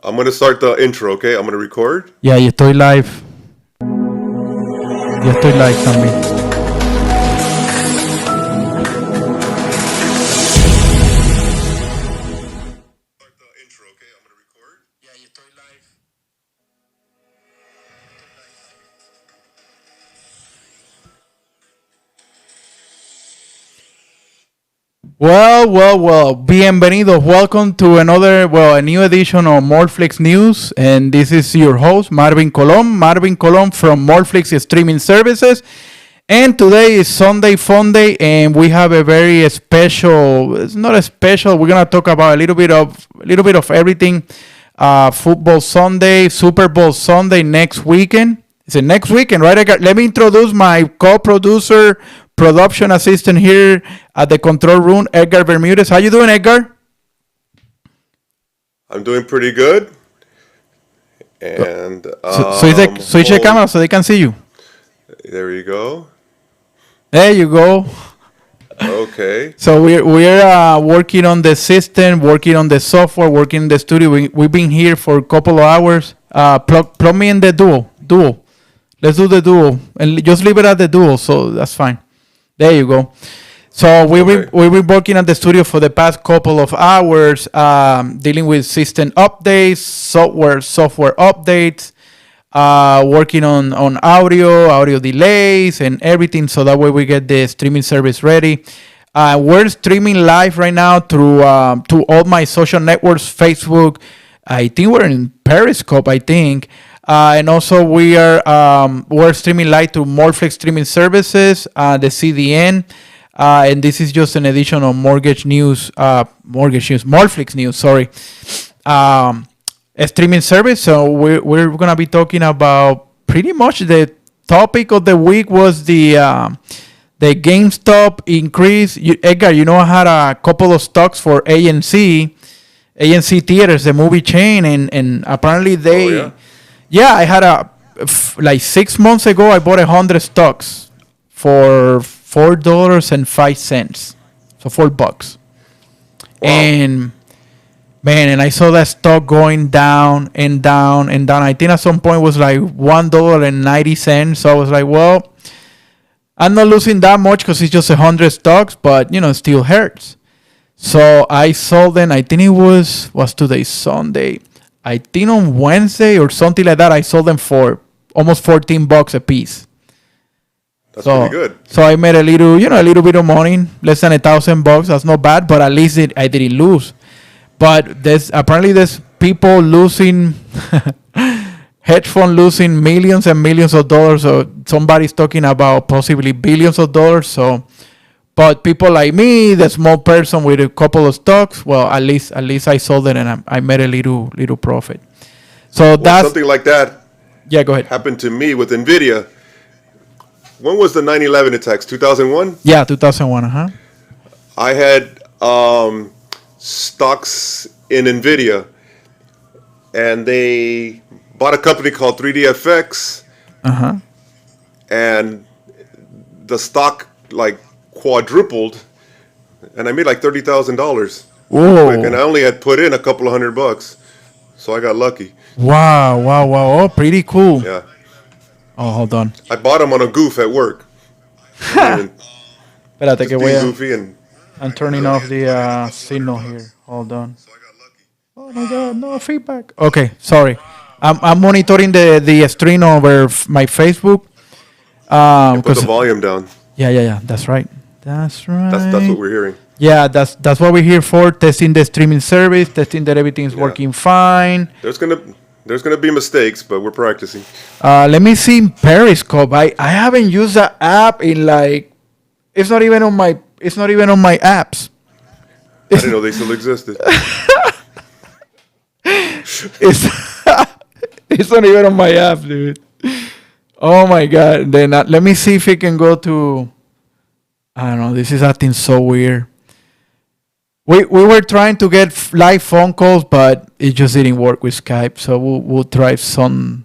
I'm gonna start the intro, okay? I'm gonna record. Ya, y estoy live. Ya estoy live también. Start the intro, okay? I'm gonna record. Ya, y estoy live. Well. Bienvenidos. Welcome to a new edition of Morflix News. And this is your host, Marvin Colom. Marvin Colom from Morflix Streaming Services. And today is Sunday Funday, and we have a very special. It's not a special. We're gonna talk about a little bit of everything. Football Sunday, Super Bowl Sunday next weekend. It's a next weekend, right? Let me introduce my co-producer, production assistant here at the control room, Edgar Bermudez. How you doing, Edgar? I'm doing pretty good. And switch the camera so they can see you. There you go. There you go. Okay. So we're working on the system, working on the software, working in the studio. We've been here for a couple of hours. Plug me in the duo. Let's do the duo, and just leave it at the duo. So that's fine. There you go. So we've been working at the studio for the past couple of hours, dealing with system updates, software updates, working on audio delays, and everything. So that way we get the streaming service ready. We're streaming live right now through to all my social networks, Facebook. I think we're in Periscope. I think. And also we're streaming live to Morflix Streaming Services, the CDN, and this is just an edition of Morflix News. Sorry, a streaming service. So we're gonna be talking about pretty much the topic of the week was the GameStop increase. Edgar, I had a couple of stocks for AMC Theaters, the movie chain, and apparently they. Oh, yeah. Yeah, I had like 6 months ago. I bought 100 stocks for $4.05, so $4. Wow. And man, and I saw that stock going down and down and down. I think at some point it was like $1.90. So I was like, well, I'm not losing that much because it's just 100 stocks, but it still hurts. So I sold them. I think it was today Sunday. I think on Wednesday or something like that, I sold them for almost $14 a piece. That's pretty good. So I made a little bit of money, less than $1,000. That's not bad, but at least I didn't lose. But there's people losing, hedge fund losing millions and millions of dollars. So somebody's talking about possibly billions of dollars. So. But people like me, the small person with a couple of stocks, well, at least I sold it and I made a little profit. So that's something like that. Yeah, go ahead. Happened to me with Nvidia. When was the 9/11 attacks? 2001. Yeah, 2001. I had stocks in Nvidia, and they bought a company called 3DFX. And the stock quadrupled, and I made like $30,000. Whoa! And I only had put in a couple of $100, so I got lucky. Wow! Oh, pretty cool. Yeah. Oh, hold on. I bought them on a goof at work. Espérate que voy a. Goofy and I'm turning off the signal here. Hold on. So I got lucky. Oh my God! No feedback. Okay, sorry. I'm monitoring the stream over my Facebook. Put the volume down. Yeah. That's right. That's what we're hearing. Yeah, that's what we're here for. Testing the streaming service, testing that everything's working fine. There's gonna be mistakes, but we're practicing. Let me see Periscope. I haven't used that app in it's not even on my apps. I didn't know they still existed. It's not even on my app, dude. Oh my God. Then let me see if it can go to. I don't know. This is acting so weird. We were trying to get live phone calls, but it just didn't work with Skype. So we'll try some.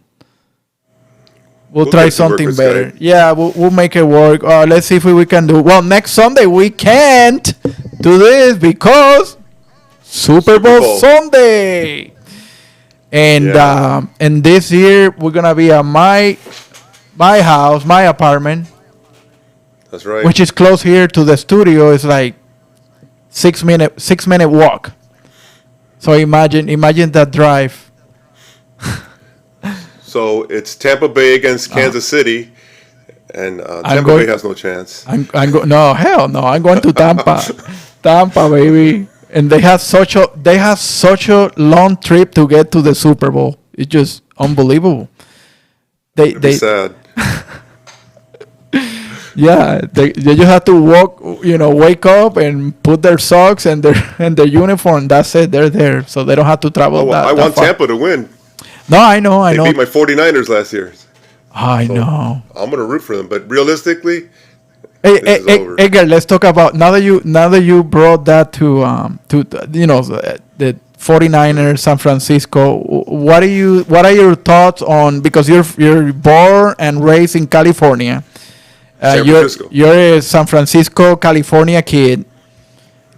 We'll try something better. Skype. Yeah, we'll make it work. Let's see if we can do. Well, next Sunday we can't do this because Super Bowl Sunday. And this year we're gonna be at my house, my apartment, That's right. which is close here to the studio. It's like 6 minute walk. So imagine that drive. So it's Tampa Bay against Kansas City, and Tampa going- Bay has no chance. No, hell no. I'm going to Tampa, Tampa, baby. And they have such a long trip to get to the Super Bowl. It's just unbelievable. It'd be sad. Yeah, they just have to wake up and put their socks and their uniform. That's it. They're there, so they don't have to travel. I that want far. Tampa to win. No, I know. They beat my 49ers last year. I know. I'm gonna root for them, but realistically, Hey, This is over. Edgar, let's talk about now that you brought that to the 49ers, San Francisco. What are your thoughts on, because you're born and raised in California. San Francisco. You're a San Francisco, California kid.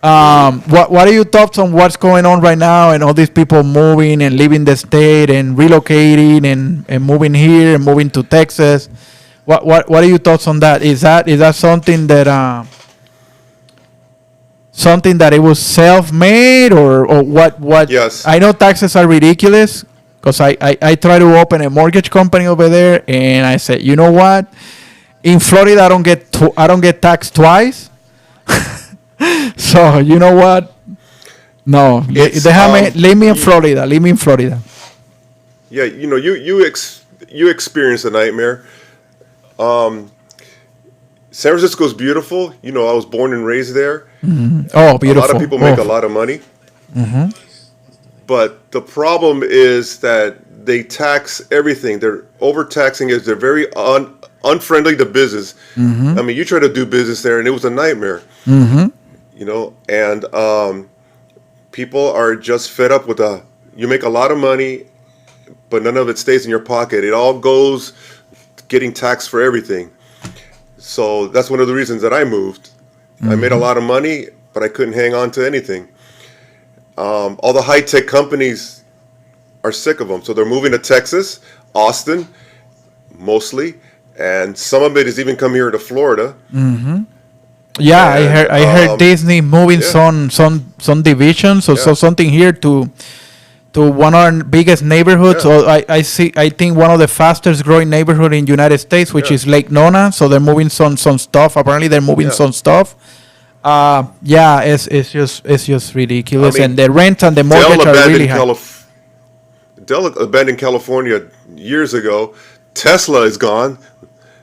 What are your thoughts on what's going on right now and all these people moving and leaving the state and relocating and moving here and moving to Texas? What are your thoughts on that? Is that something that it was self-made or what? Yes. I know taxes are ridiculous because I try to open a mortgage company over there and I said, you know what? In Florida, I don't get taxed twice. So you know what? No, leave me in Florida. Leave me in Florida. yeah, you experienced a nightmare. San Francisco's beautiful. I was born and raised there. Oh, beautiful. A lot of people make a lot of money. But the problem is that they tax everything. They're overtaxing it. They're very unfriendly to business. I mean, you try to do business there, and it was a nightmare. And people are just fed up with you make a lot of money, but none of it stays in your pocket. It all goes getting taxed for everything. So that's one of the reasons that I moved. I made a lot of money, but I couldn't hang on to anything. All the high-tech companies are sick of them, so they're moving to Texas, Austin, mostly, and some of it has even come here to Florida. Yeah, I heard Disney moving yeah. some divisions or Yeah. something here to one of our biggest neighborhoods. Yeah. Or I think one of the fastest growing neighborhood in United States, which Yeah. is Lake Nona. So they're moving some stuff. Apparently they're moving Yeah. some stuff. It's just ridiculous, I mean, and the rent and the mortgage are really high. Dell abandoned California years ago. Tesla is gone.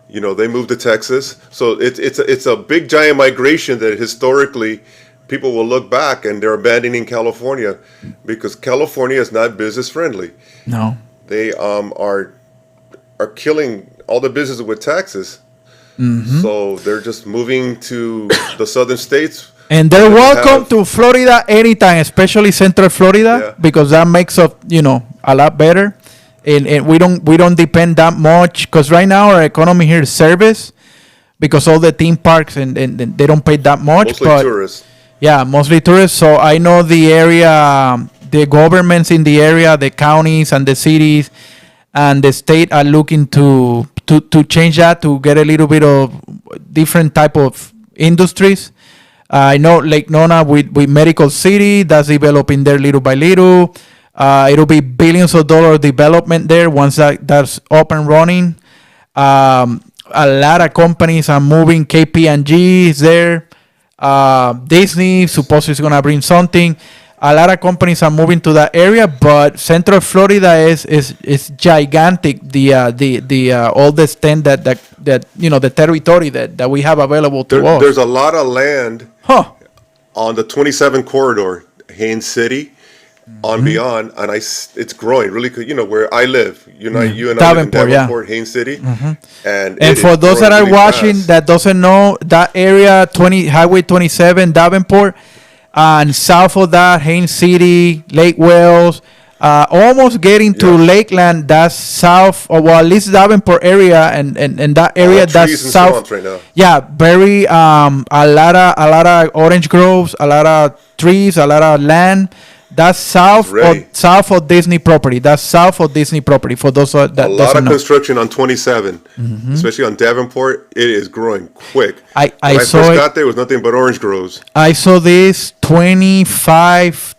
They moved to Texas. So it's a big giant migration that historically people will look back and they're abandoning California because California is not business friendly. No. They are killing all the businesses with taxes. So they're just moving to the southern states. And they're They welcome have- to Florida anytime, especially Central Florida, Yeah. because that makes us, a lot better. And we don't depend that much, because right now our economy here is service, because all the theme parks and they don't pay that much. Mostly but tourists. yeah, mostly tourists. So I know the area, the governments in the area, the counties and the cities and the state are looking to change that, to get a little bit of different type of industries. I know Lake Nona with Medical City, that's developing there little by little. It'll be billions of dollars development there once that's up and running. A lot of companies are moving. KPMG is there. Disney supposedly is gonna bring something. A lot of companies are moving to that area, but Central Florida is gigantic. The all the extent that the territory that we have available to us. There's a lot of land Huh. on the 27 corridor, Haines City, on beyond, and it's growing really good. Where I live, you and I live in Davenport, yeah. Davenport, Haines City, and And for those that are watching that doesn't know, that area, Highway 27, Davenport, and south of that, Haines City, Lake Wales, almost getting to Yeah. Lakeland, that's south, or well, at least Davenport area, and that area, that's trees and south. swamps right now. Yeah, very a lot of orange groves, a lot of trees, a lot of land. That's ready. south of Disney property. That's south of Disney property. For those that A lot doesn't of know. construction on 27, especially on Davenport. It is growing quick. I When I saw first it. got there, it was nothing but orange groves. I saw this 25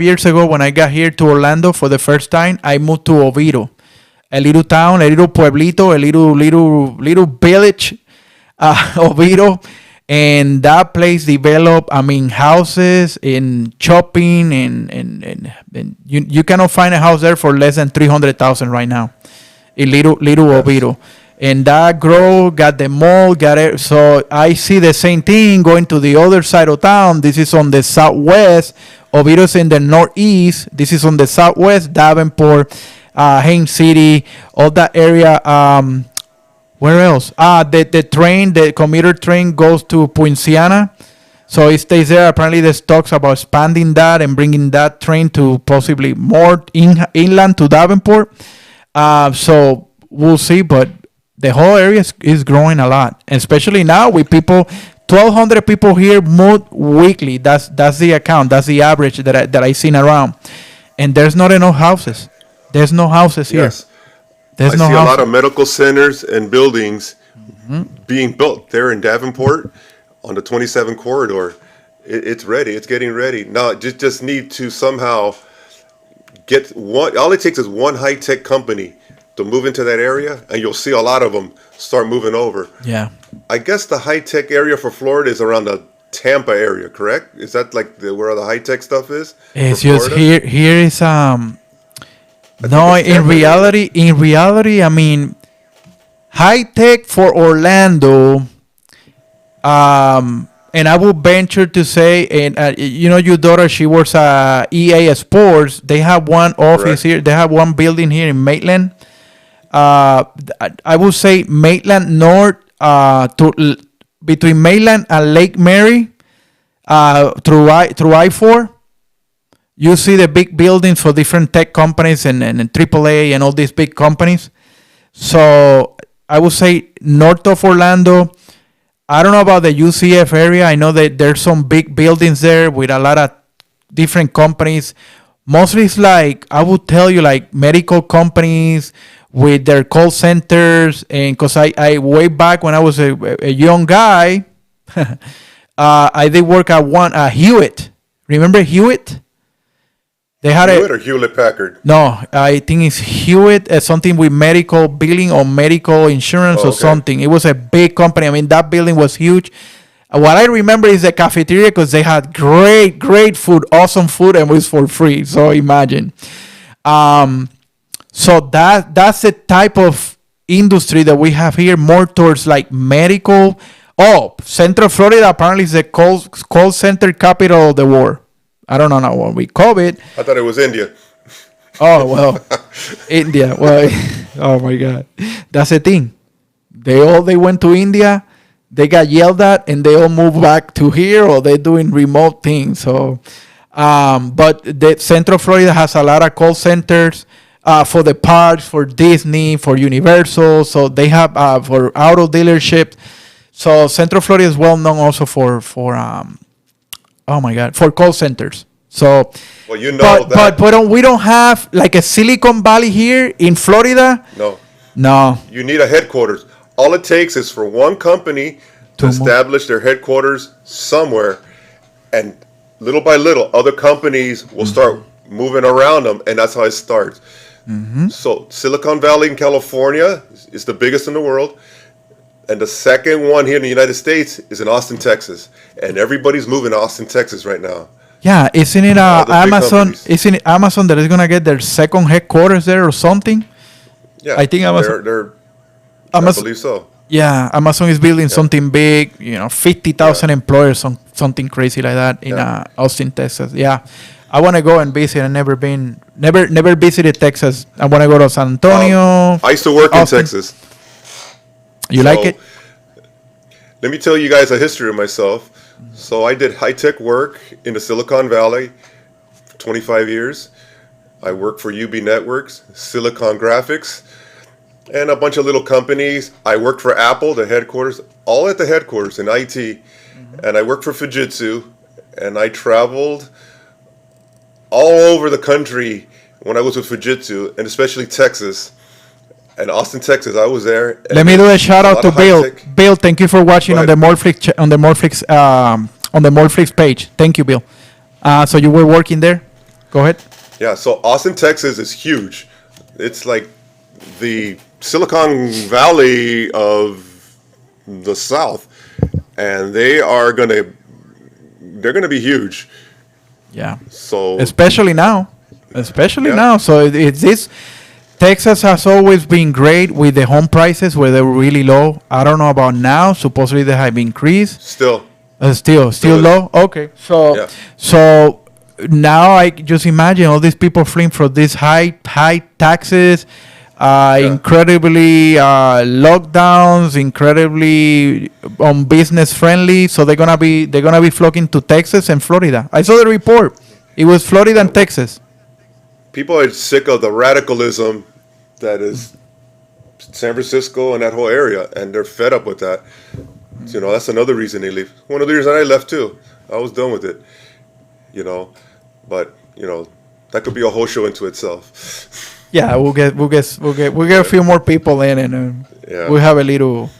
years ago when I got here to Orlando for the first time. I moved to Oviedo, a little town, a little pueblito, a little village, Oviedo, and that place developed. I mean, houses and shopping, and you cannot find a house there for less than 300,000 right now, in little Oviedo. And that grow got the mall, got it. So I see the same thing going to the other side of town. This is on the southwest. Oviedo's in the northeast. This is on the southwest. Davenport, Haines City, all that area. Where else? The commuter train goes to Poinciana. So it stays there. Apparently, there's talks about expanding that and bringing that train to possibly more inland to Davenport. So we'll see. But the whole area is growing a lot, especially now with people. 1,200 people here move weekly. That's the account. That's the average that I seen around. And there's not enough houses. There's no houses here. Yes. There's I no see a houses. lot of medical centers and buildings being built there in Davenport on the 27 corridor. It's ready. It's getting ready. Now, it just need to somehow get one. All it takes is one high-tech company to move into that area, and you'll see a lot of them start moving over. Yeah. I guess the high-tech area for Florida is around the Tampa area, correct? Is that like where all the high-tech stuff is? It's for just Florida? here is no, it's in Tampa. reality, I mean, high tech for Orlando. And I would venture to say, and your daughter, she works at EA Sports. They have one office Correct. here. They have one building here in Maitland. I would say Maitland North, between Maitland and Lake Mary, through I-4. You see the big buildings for different tech companies and AAA and all these big companies. So I would say north of Orlando. I don't know about the UCF area. I know that there's some big buildings there with a lot of different companies. Mostly it's like, I would tell you, like medical companies with their call centers. And because I way back when I was a young guy, I did work at Hewitt. Remember Hewitt? They had Hewitt or Hewlett Packard? No, I think it's Hewitt, something with medical billing or medical insurance Oh, or okay. something. It was a big company. I mean, that building was huge. What I remember is the cafeteria because they had great food, awesome food, and it was for free. So imagine. So that's the type of industry that we have here, more towards like medical. Oh, Central Florida apparently is the call center capital of the world. I don't know now what we call it. I thought it was India. Oh, well, India. Well, oh my God. That's the thing. They went to India, they got yelled at, and they all moved back to here, or they're doing remote things. So, but the Central Florida has a lot of call centers for the parks, for Disney, for Universal. So they have for auto dealerships. So Central Florida is well known also for oh my God, for call centers. So, Well, you know that. but we don't have like a Silicon Valley here in Florida. No, No. you need a headquarters. All it takes is for one company to establish their headquarters somewhere, and little by little, other companies will start moving around them, and that's how it starts. So Silicon Valley in California is the biggest in the world. And the second one here in the United States is in Austin, Texas. And everybody's moving to Austin, Texas right now. Yeah, isn't it All the big Amazon? companies. Isn't it Amazon that is gonna get their second headquarters there or something? Yeah, I think Amazon- I Amazon, believe so. yeah, Amazon is building something big. 50,000 employers, something crazy like that in Yeah. Austin, Texas. Yeah, I want to go and visit. I've never visited Texas. I want to go to San Antonio. I used to work in Austin. Texas. You like it? Let me tell you guys a history of myself. So I did high-tech work in the Silicon Valley for 25 years. I worked for UB Networks, Silicon Graphics, and a bunch of little companies. I worked for Apple, the headquarters, all at the headquarters in IT. And I worked for Fujitsu, and I traveled all over the country when I was with Fujitsu, and especially Texas. And Austin, Texas, I was there. Let me do a shout out to Bill. High-tech. Bill, thank you for watching Go on the ahead. Morflix page. Thank you, Bill. So you were working there? Go ahead. Yeah, so Austin, Texas is huge. It's like the Silicon Valley of the South, and they're gonna be huge. Yeah. So Especially now. Yeah. Now. So it's this. Texas has always been great with the home prices where they were really low. I don't know about now. Supposedly they have increased. still, Still is. low. Okay, so Yeah. so now I just imagine all these people fleeing from these high taxes, incredibly lockdowns, incredibly business friendly. So they're gonna be flocking to Texas and Florida. I saw the report. It was Florida and Texas. people are sick of the radicalism that is San Francisco and that whole area, and they're fed up with that. You know, that's another reason they leave. One of the reasons I left too. I was done with it. You know, but you know, that could be a whole show into itself. Yeah, we'll get a few more people in, and Yeah. we'll have a little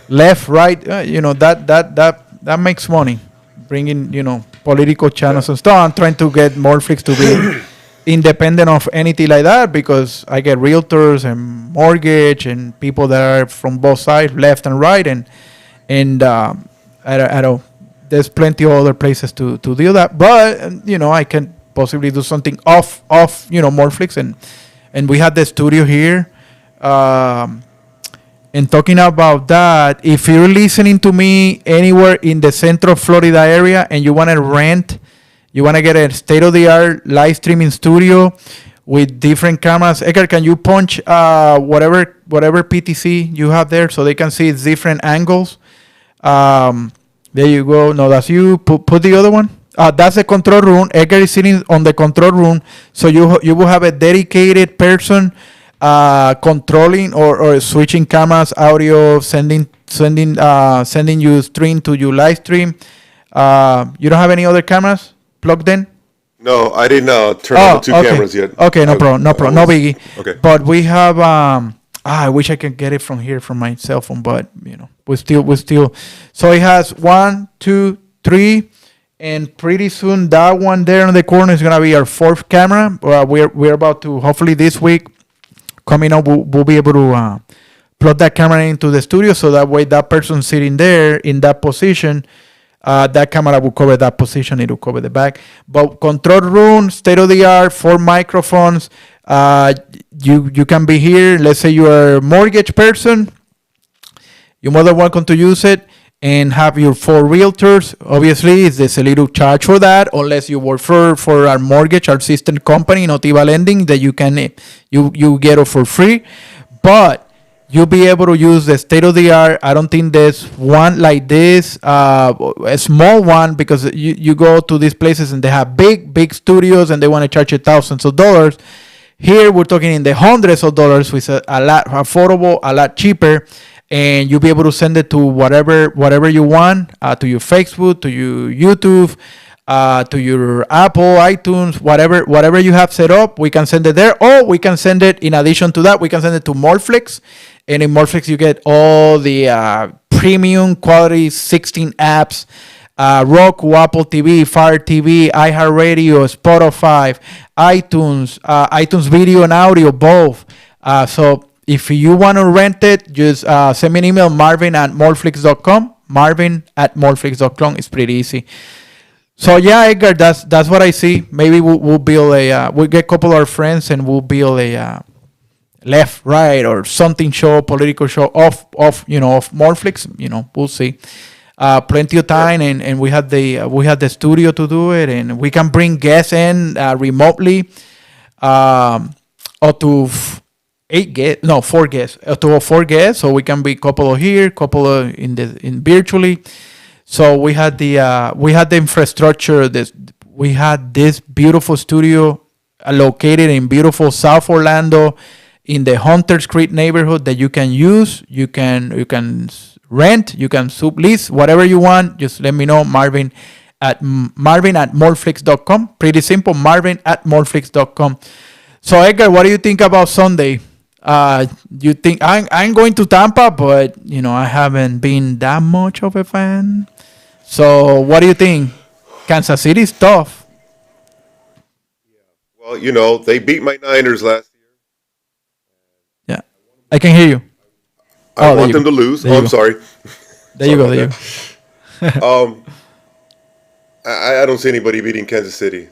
left, right. That makes money, bringing political channels and stuff. I'm trying to get Morflix to be independent of anything like that because I get realtors and mortgage and people that are from both sides, left and right, and I don't. There's plenty of other places to do that, but I can possibly do something off Morflix, and we had the studio here. And talking about that, if you're listening to me anywhere in the Central Florida area and you want to rent, you want to get a state-of-the-art live streaming studio with different cameras. Edgar, can you punch whatever PTC you have there so they can see its different angles? There you go. No, that's you. Put the other one. That's the control room. Edgar is sitting on the control room, so you will have a dedicated person controlling or switching cameras, audio, sending you stream to your live stream. You don't have any other cameras plugged in? No, I didn't turn on the two okay. cameras yet. Okay, no problem, no biggie. Okay. But we have. I wish I could get it from here from my cell phone, but we still. So it has 1, 2, 3, and pretty soon that one there in the corner is gonna be our fourth camera. We're about to hopefully this week coming up we'll be able to plug that camera into the studio so that way that person sitting there in that position. That camera will cover that position. It will cover the back. But control room, state of the art, 4 microphones. You can be here. Let's say you are a mortgage person. You're more than welcome to use it and have your 4 realtors. Obviously, there's a little charge for that, unless you work for our mortgage, our sister company, Notiva Lending, that you can you get it for free. But you'll be able to use the state-of-the-art. I don't think there's one like this, a small one, because you go to these places and they have big studios and they want to charge you thousands of dollars. Here, we're talking in the hundreds of dollars, which is a lot affordable, a lot cheaper, and you'll be able to send it to whatever you want, to your Facebook, to your YouTube, to your Apple, iTunes, whatever you have set up, we can send it there. Or we can send it, in addition to that, we can send it to Morflix. And in Morflix, you get all the premium quality 16 apps, Roku, Apple TV, Fire TV, iHeartRadio, Spotify, iTunes, iTunes Video and Audio, both. So if you want to rent it, just send me an email, marvin@morflix.com. Marvin@morflix.com. It's pretty easy. So yeah, Edgar, that's what I see. Maybe we'll build we'll get a couple of our friends and we'll build a left, right, or something show, political show off Morflix. We'll see. Plenty of time, and we had the studio to do it, and we can bring guests in remotely, up to 4 guests, to 4 guests, so we can be couple of here, couple of in virtually. So we had the infrastructure. We had this beautiful studio located in beautiful South Orlando, in the Hunters Creek neighborhood, that you can use. You can rent, you can sublease, whatever you want. Just let me know, Marvin at marvin@moreflix.com. Pretty simple, marvin@moreflix.com. So Edgar, what do you think about Sunday? You think I'm going to Tampa, but I haven't been that much of a fan. So what do you think? Kansas City is tough. Well, they beat my Niners last year. Yeah, I can hear you. I want them to lose. There you I'm go. sorry. There you go. There you go. I don't see anybody beating Kansas City.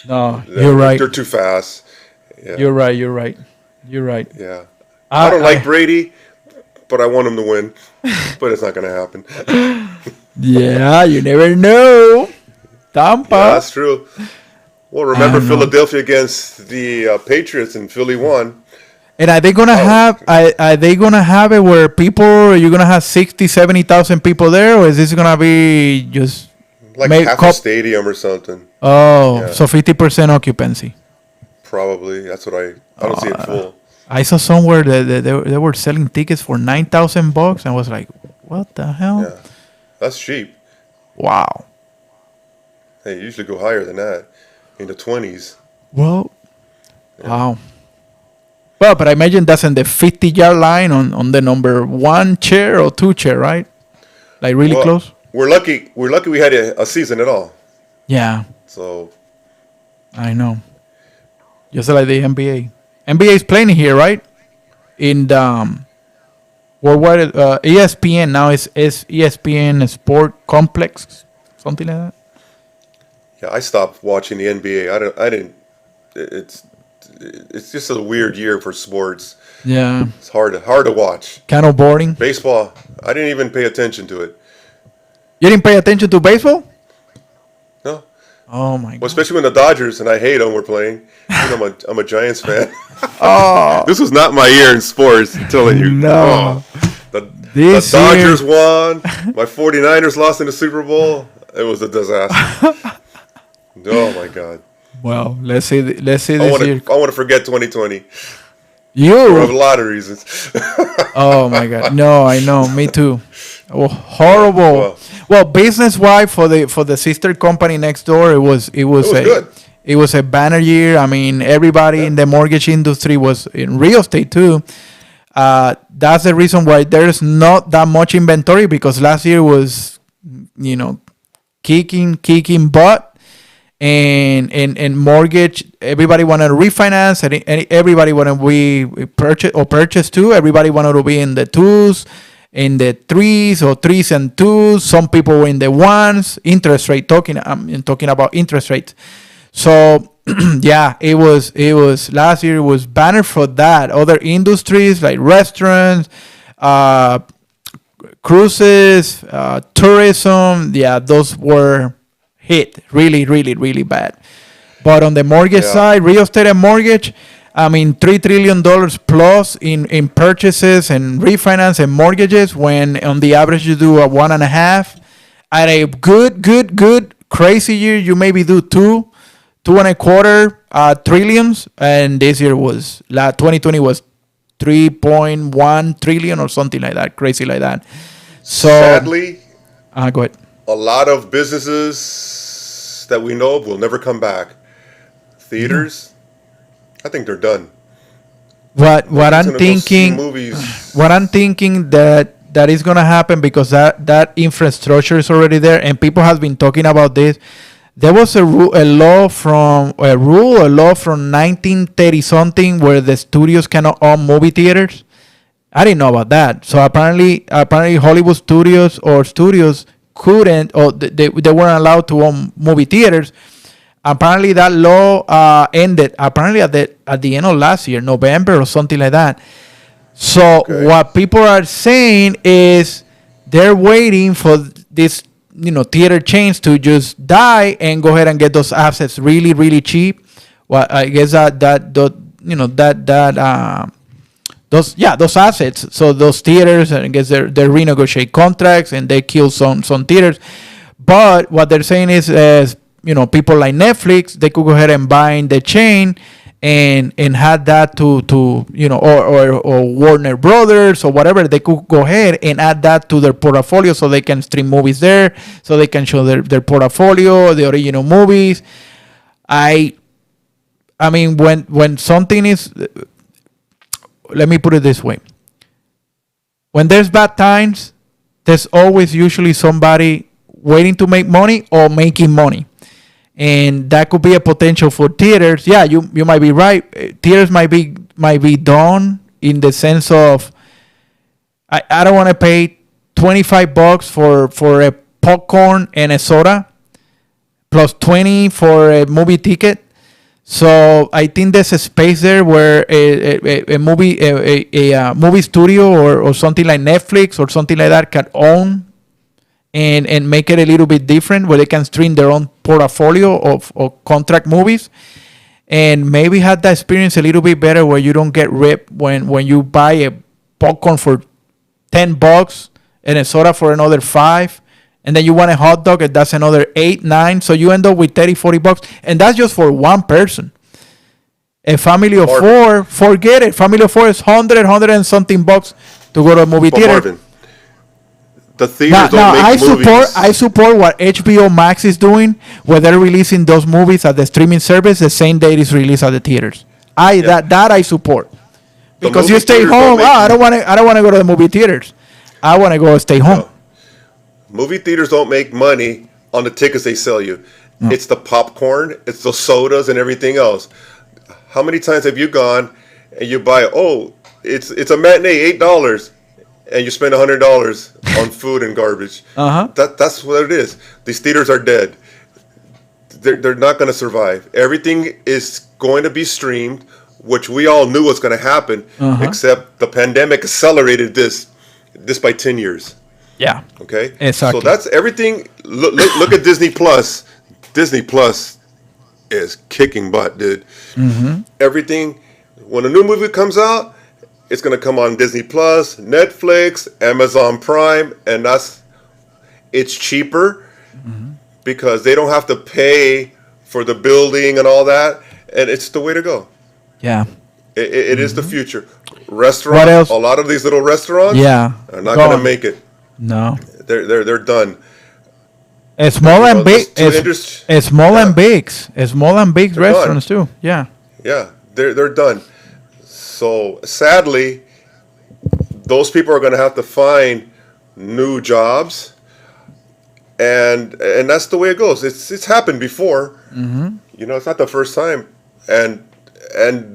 No, you're right. They're too fast. Yeah. You're right. You're right. You're right. Yeah. I don't like Brady, but I want him to win. But it's not going to happen. Yeah, you never know. Tampa. Yeah, that's true. Well, remember Philadelphia against the Patriots, and Philly won. And are they gonna have? Are they gonna have it where you're gonna have 60, 70,000 people there, or is this gonna be just like half a stadium or something? Oh, Yeah. so 50% occupancy. Probably. That's what I don't see it full. I saw somewhere that they were selling tickets for $9,000. I was like, what the hell? Yeah, that's cheap. Wow. Hey, you usually go higher than that, in the 20s. Well, wow. Well, but I imagine that's in the 50-yard line on the number 1 chair or 2 chair, right? Like really close. We're lucky. We're lucky we had a season at all. Yeah, So I know. Just like the NBA. NBA is playing here, right? In the worldwide ESPN now is ESPN Sport Complex, something like that. yeah, I stopped watching the NBA. I didn't. It's just a weird year for sports. Yeah, It's hard to watch. kind of boring. Baseball, I didn't even pay attention to it. You didn't pay attention to baseball? No. Oh my Well, god! especially when the Dodgers, and I hate them, were playing. I'm a Giants fan. Oh, This was not my year in sports, I'm telling you. No. The This Dodgers won. My 49ers lost in the Super Bowl. It was a disaster. Oh, my God. well, let's see. Let's see I this want year. to forget 2020 for a You? lot of reasons. Oh my god! No, I know. Me too. Oh, horrible. Well, business-wise for the sister company next door, it was good. It was a banner year. I mean, everybody in the mortgage industry was in real estate too. That's the reason why there's not that much inventory, because last year was, kicking butt. And mortgage, everybody wanted to refinance, and everybody wanted to be purchase too. Everybody wanted to be in the 2s, in the 3s or 3s and 2s. Some people were in the 1s. Interest rate talking about interest rates. So yeah, it was last year. It was banner for that. Other industries like restaurants, cruises, tourism. Yeah, those were hit really, really, really bad. But on the mortgage side, real estate and mortgage, I mean, $3 trillion plus in purchases and refinance and mortgages, when on the average you do a 1.5. At a good crazy year, you maybe do 2.25 trillions, and this year 2020 was 3.1 trillion or something like that, crazy like that. So Sadly, go ahead. a lot of businesses that we know of will never come back. Theaters, I think they're done. What Nobody's I'm gonna go see thinking, movies. what I'm thinking that is gonna happen, because that infrastructure is already there, and people have been talking about this. There was a law from 1930 something where the studios cannot own movie theaters. I didn't know about that. So apparently Hollywood studios couldn't, or they weren't allowed to own movie theaters. Apparently that law ended apparently at the end of last year, November or something like that. So what people are saying is they're waiting for this, theater chains to just die and go ahead and get those assets really, really cheap. Well, I guess those assets. So those theaters, and I guess they renegotiate contracts and they kill some theaters. But what they're saying is, people like Netflix, they could go ahead and buy in the chain and had that to or Warner Brothers or whatever, they could go ahead and add that to their portfolio so they can stream movies there, so they can show their portfolio, the original movies. I mean, when something is, let me put it this way. When there's bad times, there's always usually somebody waiting to make money or making money. And that could be a potential for theaters. Yeah, you might be right. Theaters might be done in the sense of I don't want to pay $25 for a popcorn and a soda plus 20 for a movie ticket. So I think there's a space there where a movie studio or something like Netflix or something like that can own and make it a little bit different, where they can stream their own portfolio of contract movies, and maybe have that experience a little bit better, where you don't get ripped when you buy a popcorn for $10 and a soda for another $5, and then you want a hot dog and that's another $8, $9, so you end up with $30, $40, and that's just for one person. A family of four, forget it. Family of four is 100 and something bucks to go to a movie theater. Marvin, the theaters don't make movies. I support what HBO Max is doing, where they're releasing those movies at the streaming service the same day it is released at the theaters. That I support, because you stay home. I don't want to go to the movie theaters. I want to go stay home. No. Movie theaters don't make money on the tickets they sell you. No. It's the popcorn, it's the sodas, and everything else. How many times have you gone and you buy? It's a matinee, $8. And you spend $100 on food and garbage. That's what it is. These theaters are dead. They're not going to survive. Everything is going to be streamed, which we all knew was going to happen, except the pandemic accelerated this by 10 years. Yeah. Okay? Exactly. So that's everything. Look at Disney Plus. Disney Plus is kicking butt, dude. Everything, when a new movie comes out, it's going to come on Disney Plus, Netflix, Amazon Prime, and it's cheaper because they don't have to pay for the building and all that, and it's the way to go. Yeah. It is the future. Restaurants, a lot of these little restaurants are not going to make it. No. They're done. Small and big restaurants too. Yeah. Yeah, they're done. So sadly, those people are going to have to find new jobs, and that's the way it goes. It's happened before. It's not the first time, and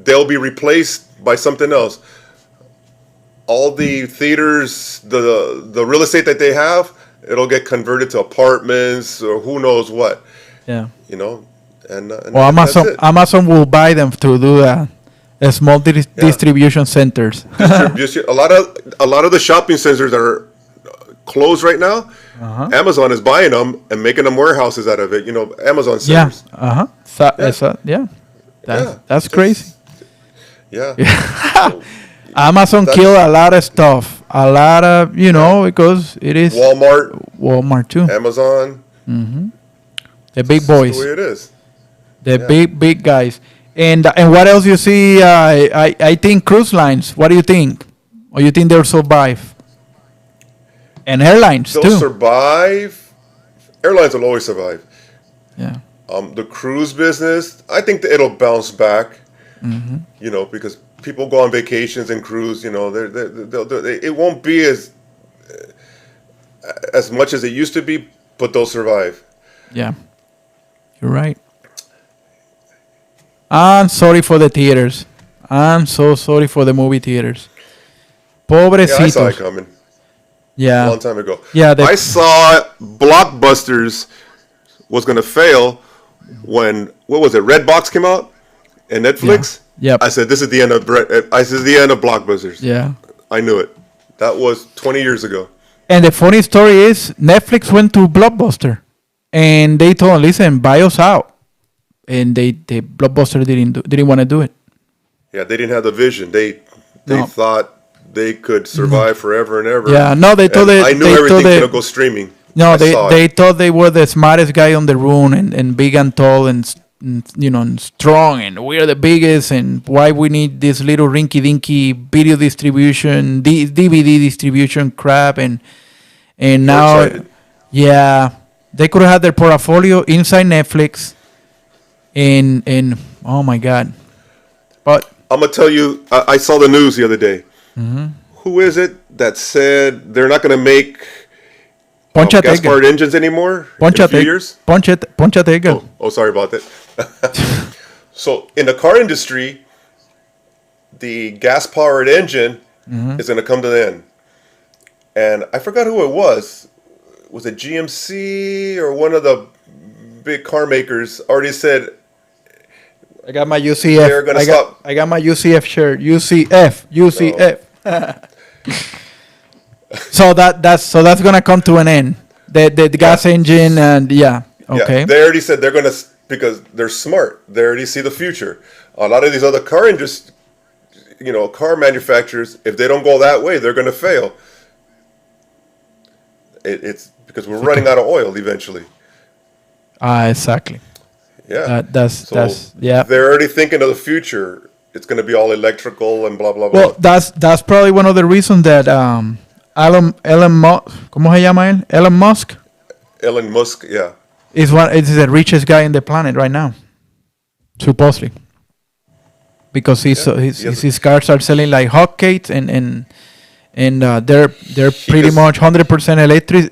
they'll be replaced by something else. All the theaters, the real estate that they have, it'll get converted to apartments or who knows what. Yeah. And Amazon will buy them to do that. Small distribution centers. A lot of the shopping centers that are closed right now, Amazon is buying them and making them warehouses out of it. Amazon centers. That's crazy. Yeah. Amazon killed a lot of stuff. A lot of because it is Walmart too. Amazon. The big boys. That's the way it is. The big guys. And what else you see? I think cruise lines. What do you think? Or you think they'll survive? And airlines too. They'll survive. Airlines will always survive. Yeah. The cruise business, I think that it'll bounce back. Because people go on vacations and cruise. It won't be as much as it used to be, but they'll survive. Yeah, you're right. I'm sorry for the theaters. I'm so sorry for the movie theaters. Pobrecitos. Yeah, I saw it coming. Yeah. A long time ago. Yeah. I saw Blockbusters was going to fail when, Redbox came out and Netflix? Yeah. Yep. I said, this is the end of Blockbusters. Yeah. I knew it. That was 20 years ago. And the funny story is Netflix went to Blockbuster and they told them, listen, buy us out. And they Blockbuster didn't want to do it. Yeah, they didn't have the vision. They thought they could survive forever and ever. Yeah, no, they thought I knew everything was gonna go streaming. No, they thought they were the smartest guy on the room and big and tall and strong and we're the biggest, and why we need this little rinky dinky video distribution, DVD distribution crap, and now, excited. yeah, they could have had their portfolio inside Netflix, and oh my god, but I'm gonna tell you. I saw the news the other day. Who is it that said they're not gonna make Poncha gas-powered Tega, engines anymore in Poncha a few Tega, years? Poncha Tega. Oh, sorry about that. So in the car industry, the gas-powered engine is going to come to the end. And I forgot who it was. Was it GMC or one of the big car makers already said I got my UCF. they're going to I stop? I got my UCF shirt. UCF. So that's gonna come to an end. The gas engine, and yeah, okay. Yeah, they already said they're going to, because they're smart. They already see the future. A lot of these other car industries, car manufacturers, if they don't go that way, they're going to fail. It's because we're running out of oil eventually. Exactly. Yeah. That's yeah. They're already thinking of the future. It's going to be all electrical and blah blah blah. Well, that's probably one of the reasons that Elon Musk, ¿cómo se llama él? Elon Musk Elon Musk, yeah. is the richest guy in the planet right now, supposedly, because his cars are selling like hotcakes, and they're pretty much 100% electric,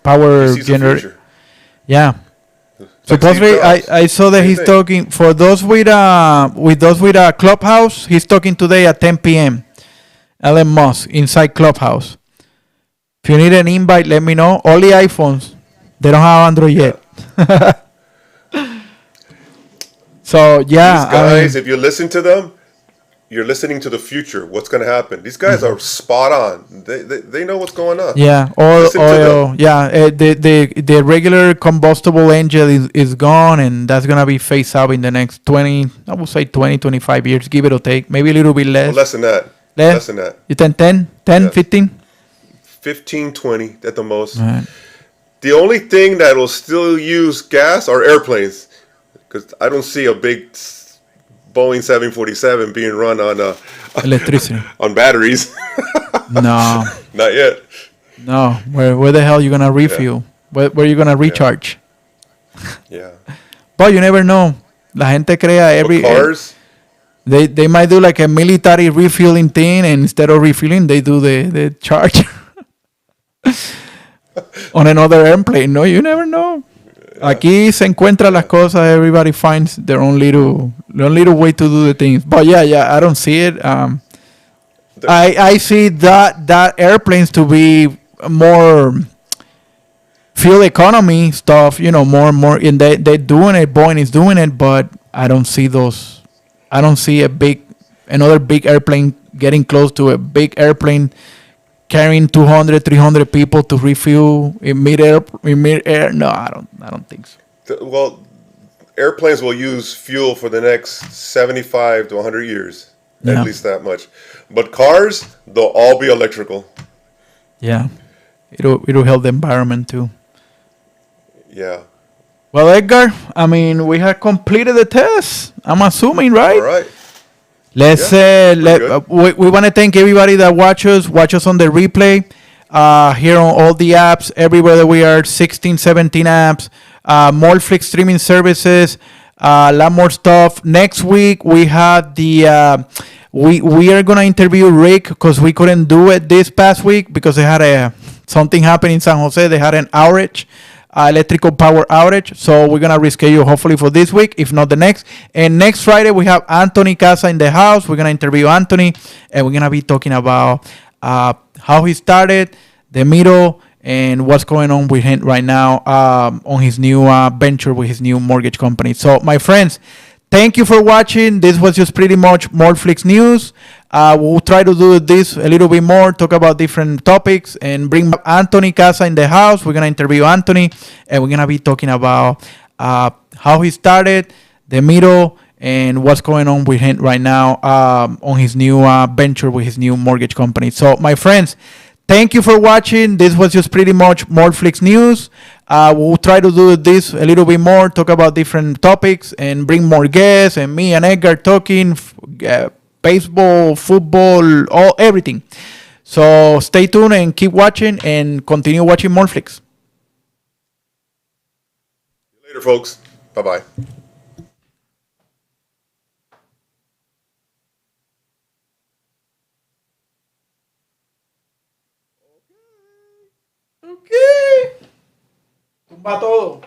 power He sees the generator. future. Yeah. Like Supposedly, Steve Jobs. I saw that Same he's thing. talking for those with a Clubhouse. He's talking today at 10 p.m. Elon Musk inside Clubhouse. If you need an invite, let me know. Only iPhones. They don't have Android yet. So yeah, These guys, if you listen to them, you're listening to the future. What's going to happen? These guys are spot on. They know what's going on. yeah, oil. Listen to them. Yeah, the regular combustible engine is gone, and that's gonna be phased out in the next 25 years, give it or take, maybe a little bit less. Well, less than that. Less? Less than that. You think 10, Yes. 15? 15, 20 at the most. Right. The only thing that will still use gas are airplanes, because I don't see a big Boeing 747 being run on Electricity. on batteries. No, Not yet. no. Where the hell you gonna refuel? Where you gonna recharge? Yeah. But you never know. La gente crea But cars. they might do like a military refueling thing, and instead of refueling, they do the charge on another airplane. No, you never know. Aquí se encuentran las cosas. Everybody finds their own little way to do the things. But yeah, I don't see it. I see that airplanes to be more fuel economy stuff. More, and they're doing it. Boeing is doing it, but I don't see those. I don't see another big airplane getting close to a big airplane carrying 200, 300 people to refuel in mid-air. No, I don't think so. Well, airplanes will use fuel for the next 75 to 100 years. Yeah. At least that much. But cars, they'll all be electrical. Yeah, it'll help the environment too. Yeah. Well, Edgar, I mean, we have completed the test. I'm assuming, right? All right. Let's Yeah, we want to thank everybody that watch us on the replay here on all the apps everywhere that we are, 16 17 apps, more Flix streaming services, a lot more stuff. Next week we have the we are gonna interview Rick because we couldn't do it this past week because they had something happen in San Jose. They had an outage, electrical power outage. So we're going to reschedule hopefully for this week, if not the next. And next Friday, we have Anthony Casa in the house. We're going to interview Anthony, and we're going to be talking about how he started, the middle, and what's going on with him right now on his new venture with his new mortgage company. So, my friends, thank you for watching. This was just pretty much more Flix news. We'll try to do this a little bit more, talk about different topics, and bring back Anthony Casa in the house. We're going to interview Anthony, and we're going to be talking about how he started, the middle, and what's going on with him right now on his new venture with his new mortgage company. So, my friends, Thank you for watching. This was just pretty much Morflix news. We'll try to do this a little bit more, talk about different topics, and bring more guests. And me and Edgar talking baseball, football, everything. So stay tuned and keep watching and continue watching Morflix. Later, folks. Bye-bye. Okay. Tumba todo.